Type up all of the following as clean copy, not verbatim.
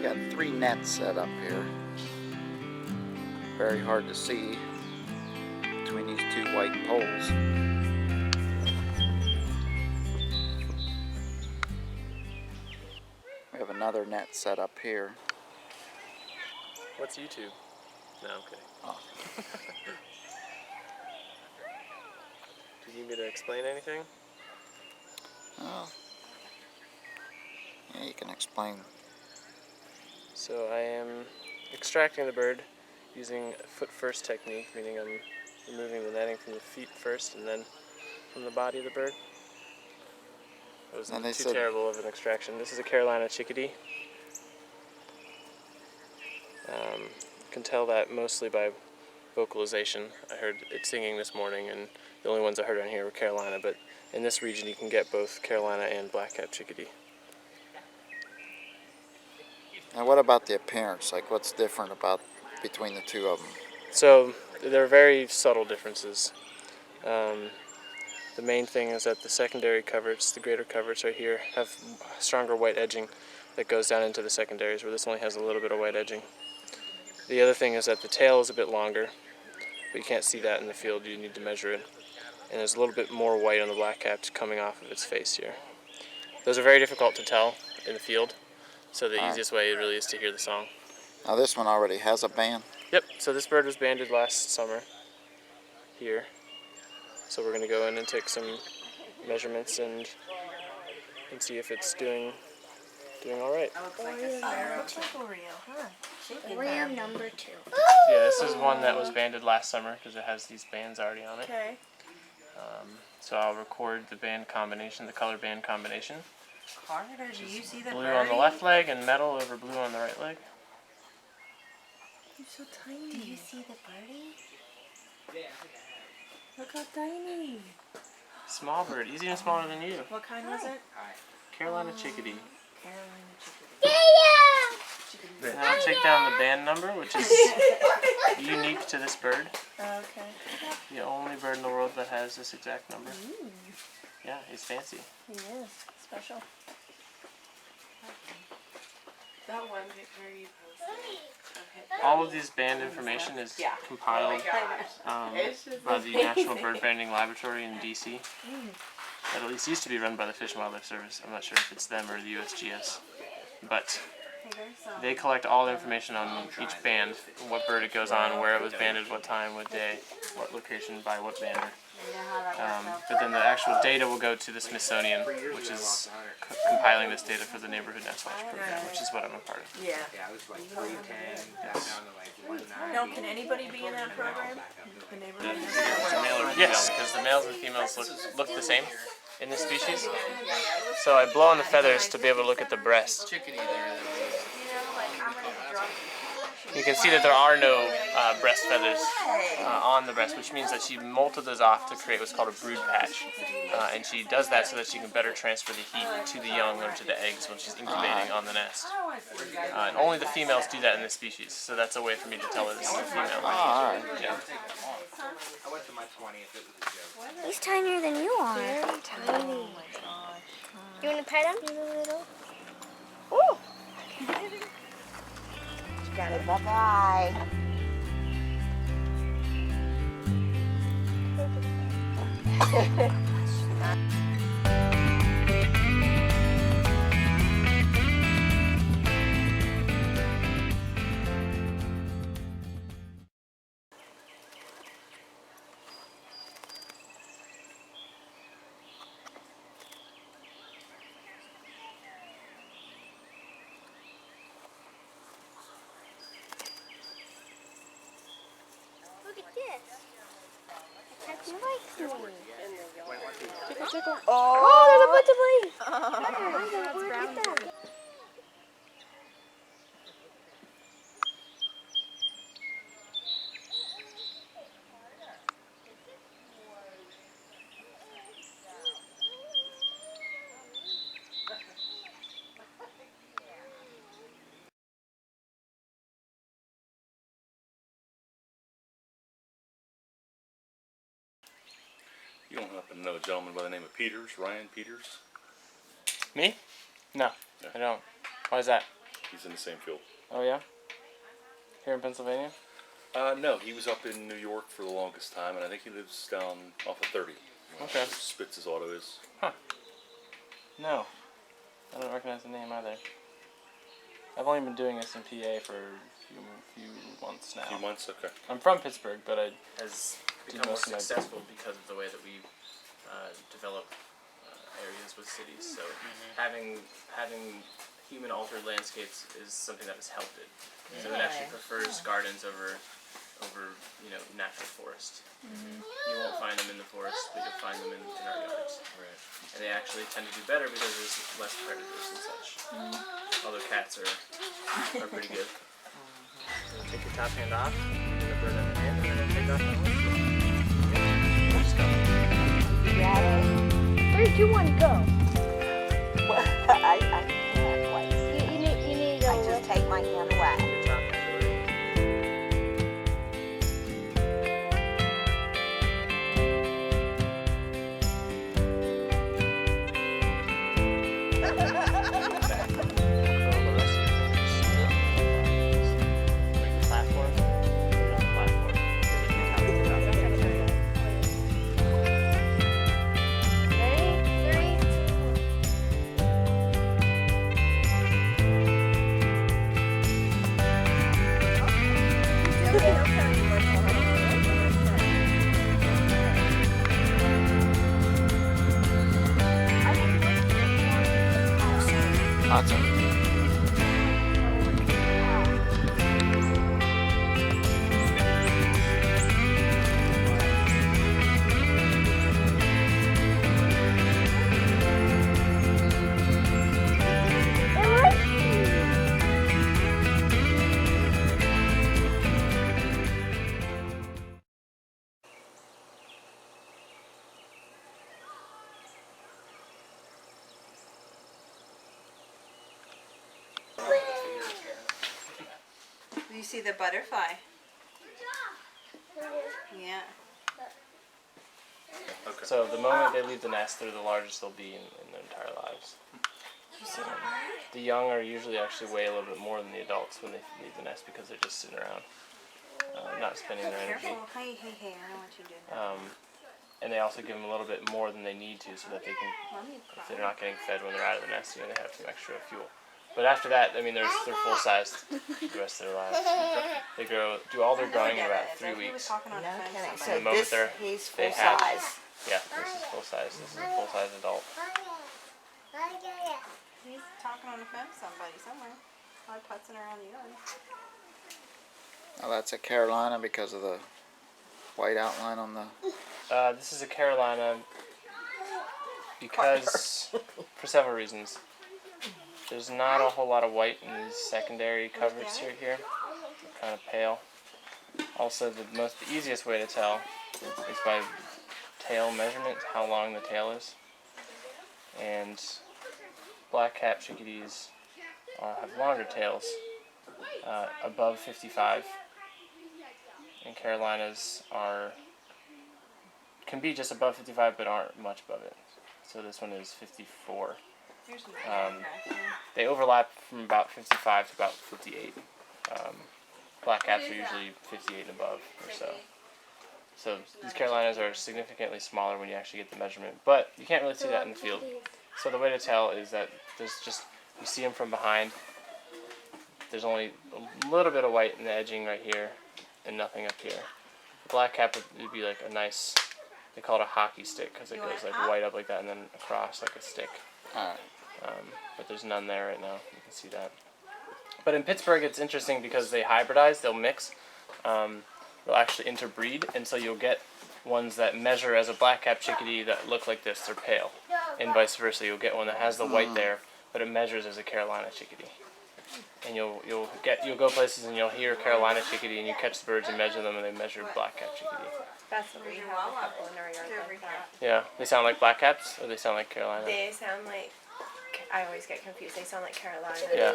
We got 3 nets set up here. Very hard to see between these 2 white poles. We have another net set up here. What's YouTube? No, I'm kidding. Oh. Do you need me to explain anything? Oh. Yeah, you can explain. So I am extracting the bird using a foot-first technique, meaning I'm removing the netting from the feet first and then from the body of the bird. It wasn't too terrible of an extraction. This is a Carolina chickadee. You can tell that mostly by vocalization. I heard it singing this morning, and the only ones I heard on here were Carolina, but in this region you can get both Carolina and black-capped chickadee. And what about the appearance? Like, what's different between the 2 of them? So there are very subtle differences. The main thing is that the secondary coverts, the greater coverts right here, have stronger white edging that goes down into the secondaries, where this only has a little bit of white edging. The other thing is that the tail is a bit longer, but you can't see that in the field. You need to measure it. And there's a little bit more white on the black-capped coming off of its face here. Those are very difficult to tell in the field, so the easiest way really is to hear the song. Now this one already has a band? Yep, so this bird was banded last summer here. So we're going to go in and take some measurements and see if it's doing all right. Oreo number 2. Yeah, this is one that was banded last summer because it has these bands already on it. Okay. So I'll record the band combination, the color band combination. Carter, do you see the Blue birdie? on the left leg and metal over blue on the right leg. You're so tiny. Do you see the birdie? Look how tiny. Small bird. He's even smaller than you. What kind was it? Carolina chickadee. Carolina chickadee. And I'll take down the band number, which is unique to this bird. Okay. The only bird in the world that has this exact number. Ooh. Yeah, he's fancy. He is. Special. That one where you posted. All of this band information is compiled by the National Bird Banding Laboratory in D.C. That at least used to be run by the Fish and Wildlife Service. I'm not sure if it's them or the USGS. But they collect all the information on each band, what bird it goes on, where it was banded, what time, what day, what location, by what banner. But then the actual data will go to the Smithsonian, which is compiling this data for the Neighborhood Nest Watch program, which is what I'm a part of. Yeah. Now, can anybody be in that program? The neighborhood? Yes, because the males and females look the same in this species. So I blow on the feathers to be able to look at the breast. You can see that there are no breast feathers on the breast, which means that she molted those off to create what's called a brood patch. And she does that so that she can better transfer the heat to the young or to the eggs when she's incubating on the nest. And only the females do that in this species, so that's a way for me to tell that this is a female. Alright. Yeah. He's tinier than you are. Very tiny. You want to pet him? Oh! Got it. Bye-bye. Look at this. He likes me. Tickle, tickle. Oh, there's a bunch of leaves. Where'd you get that? You don't happen to know a gentleman by the name of Peters, Ryan Peters? Me? No, I don't. Why is that? He's in the same field. Oh yeah? Here in Pennsylvania? No, he was up in New York for the longest time, and I think he lives down off of 30. Okay. Spitz's auto is. Huh. No. I don't recognize the name either. I've only been doing this in PA for a few months now. A few months? Okay. I'm from Pittsburgh, but I has become more successful because of the way that we develop areas with cities. So having human altered landscapes is something that has helped it. So it actually prefers gardens over natural forest. You won't find them in the forest, but you'll find them in our yards. Right. And they actually tend to do better because there's less predators and such. Although cats are pretty good. take your top hand off, and the bird in the hand, and then take off the whole. Just go. Ready? 3, 2, 1, go. Well, I can't quite. You need to go. I just take my hand away. Your top hand away. Curl the rest of your fingers still. Make a platform. Put it on the platform. Put your top hand off. Ready? 3, 2, 1. Awesome. You see the butterfly? Yeah. Okay. So the moment they leave the nest, they're the largest they'll be in their entire lives. The young are usually actually weigh a little bit more than the adults when they leave the nest because they're just sitting around, not spending their energy. Careful. Hey, I don't want you to do that. And they also give them a little bit more than they need to so that they can, if they're not getting fed when they're out of the nest, they have some extra fuel. But after that, I mean, they're full-sized the rest of their lives. They do all their growing in about 3 He was weeks. talking on the No phone kidding. to So the moment this, they're- he's they full have- size. Yeah, this is full-size. This is a full-size adult. He's talking on the phone to somebody somewhere. Probably putzing around the yard. Now that's a Carolina because of the white outline on the. This is a Carolina because, for several reasons. There's not a whole lot of white in these secondary coverage here. They're kind of pale. Also, the easiest way to tell is by tail measurement, how long the tail is. And black cap chickadees have longer tails, above 55, and Carolinas can be just above 55 but aren't much above it. So this one is 54. Here's another They overlap from about 55 to about 58. Black caps are usually 58 and above or so. So these Carolinas are significantly smaller when you actually get the measurement, but you can't really see that in the field. So the way to tell is that you see them from behind. There's only a little bit of white in the edging right here and nothing up here. Black cap would be like a nice, they call it a hockey stick because it goes like white up like that and then across like a stick. Alright. But there's none there right now. You can see that. But in Pittsburgh, it's interesting because they hybridize. They'll mix. They'll actually interbreed, and so you'll get ones that measure as a black-cap chickadee that look like this. They're pale, and vice versa. You'll get one that has the white there, but it measures as a Carolina chickadee. And you'll go places and you'll hear Carolina chickadee, and you catch the birds and measure them, and they measure black-cap chickadee. That's what we have a couple in our yard like that. Yeah, they sound like black caps, or they sound like Carolina. They sound like, I always get confused. They sound like Carolina. Yeah.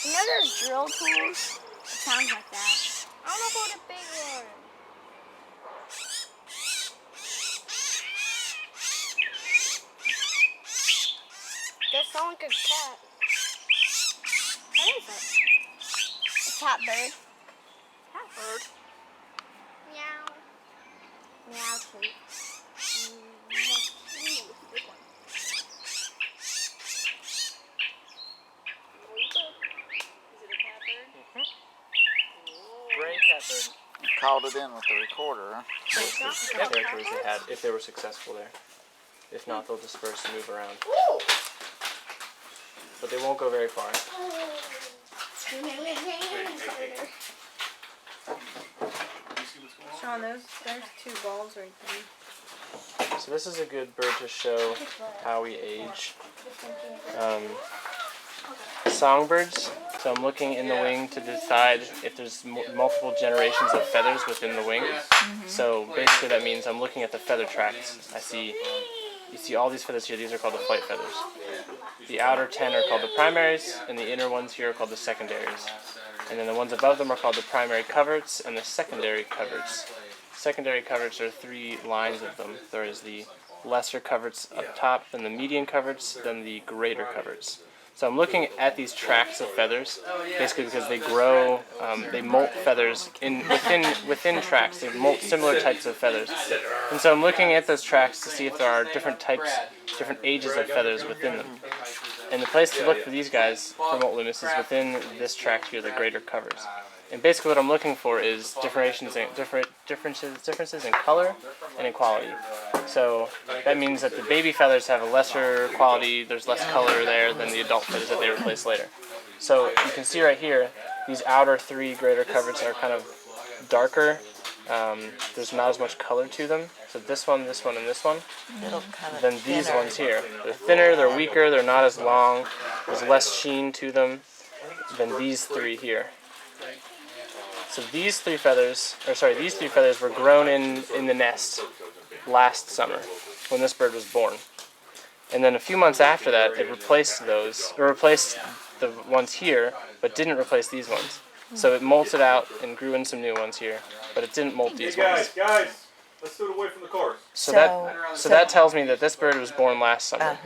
You know those drill tools? It sounds like that. I don't know about a big one. like a cat. What is it? A cat bird. Cat bird. Meow. Meow treat. Ooh, it's a big one. Is it a cat bird? Gray cat bird. You called it in with the recorder, huh? This is the territories they had if they were successful there. If not, they'll disperse and move around. But they won't go very far. Sean, there's 2 balls right there. So this is a good bird to show how we age. Songbirds. So I'm looking in the wing to decide if there's multiple generations of feathers within the wing. So basically that means I'm looking at the feather tracts. You see all these feathers here, these are called the flight feathers. The outer 10 are called the primaries, and the inner ones here are called the secondaries. And then the ones above them are called the primary coverts and the secondary coverts. Secondary coverts are 3 lines of them. There is the lesser coverts up top, then the median coverts, then the greater coverts. So I'm looking at these tracts of feathers, basically because they grow, they molt feathers within tracts. They molt similar types of feathers. And so I'm looking at those tracts to see if there are different types, different ages of feathers within them. And the place to look for these guys, for molt limus, is within this tract here, the greater covers. And basically what I'm looking for is differences in color and in quality. So that means that the baby feathers have a lesser quality, there's less color there than the adult feathers that they replace later. So you can see right here, these outer 3 greater coverts are kind of darker. There's not as much color to them. So this one, and this one. Then these ones here. They're thinner, they're weaker, they're not as long, there's less sheen to them than these 3 here. So these 3 feathers were grown in the nest last summer when this bird was born. And then a few months after that, it replaced those. It replaced the ones here, but didn't replace these ones. So it molted out and grew in some new ones here, but it didn't molt these ones. Guys, let's do it away from the cars. So that tells me that this bird was born last summer.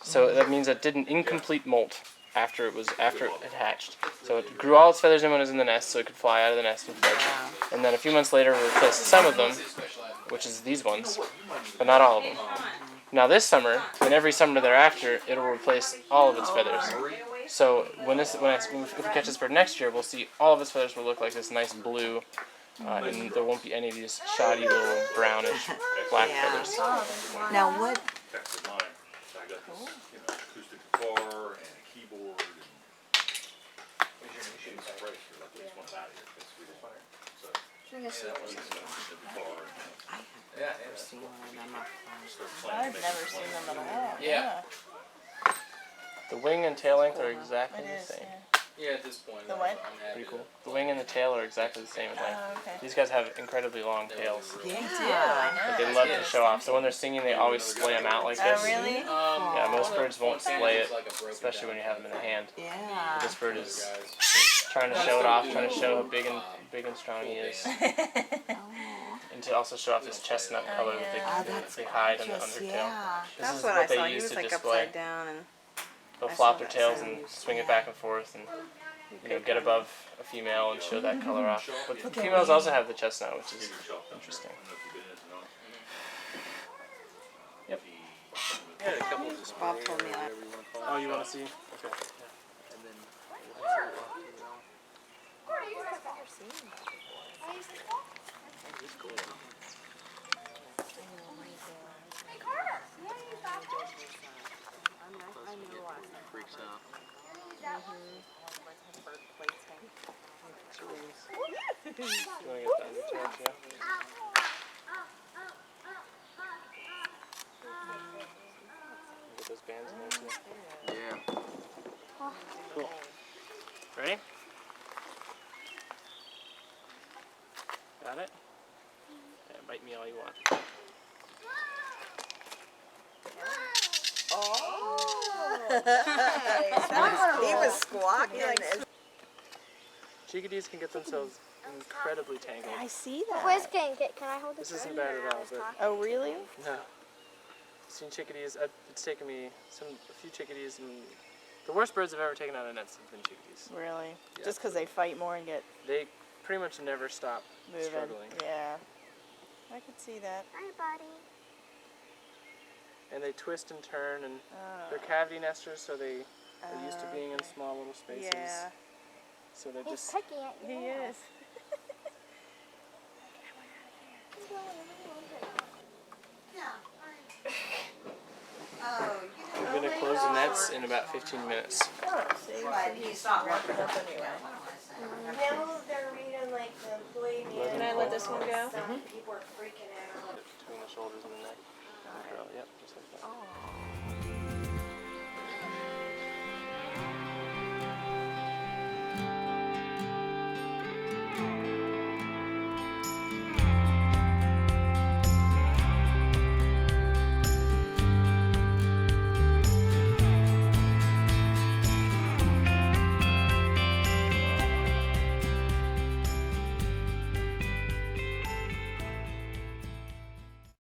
So that means it did an incomplete molt after it had hatched. So it grew all its feathers in when it was in the nest, so it could fly out of the nest and fledge. And then a few months later, we replaced some of them, which is these ones, but not all of them. Now this summer, and every summer thereafter, it'll replace all of its feathers. So if we catch this bird next year, we'll see all of its feathers will look like this nice blue, and there won't be any of these shoddy little brownish black feathers. Now what? Texted mine. So I got this, acoustic guitar and a keyboard and Jesus Christ, you're like, we just want it out of here. It's really fire. So the guitar I've seen one and I'm not. I've never seen them at all. Yeah. The wing and tail length are exactly It the is, same. yeah. Yeah, at this point. The what? I'm happy. Pretty cool. The wing and the tail are exactly the same in length. Oh, okay. These guys have incredibly long tails They do, I that know. they love to show off. So when they're singing, they always splay them out like this. Oh, really? Yeah, most birds won't splay it, especially when you have them in the hand. Yeah. This bird is trying to show it off, trying to show how big and strong he is, and to also show off this chestnut color that they hide in the undertail. Yeah. This That's is what what I they saw. He use was to like display. upside down and. They'll I flop saw their that tails sound. and swing it back and forth and get above a female and show that color off. But the females also have the chestnut, which is interesting. Yep. Bob told me that. Oh, you want to see? Okay. Freaks out. Do you want to get the undertail too? Get those bands in there too. Yeah. Cool. Ready? Got it? Yeah, bite me all you want. He was squawking. Chickadees can get themselves incredibly tangled. I see that. Where's Can I hold This this? isn't bad at all, but Oh, really? no. I've seen chickadees. It's taken me a few chickadees and The worst birds I've ever taken out of nets have been chickadees. Really? Just because they fight more and get They pretty much never stop moving. struggling. Yeah. I could see that. Hi, buddy. And they twist and turn, and they're cavity nesters, so they're used to being in okay. small little spaces. Yeah. So they're He's just... pecking at you. He is. We're going to close the nets in about 15 minutes. Oh, see, he's wrapping up anyway. Now they're reading like the blade. Can I let this one go? People are freaking out. Between the shoulders and the neck. Yep, just like that.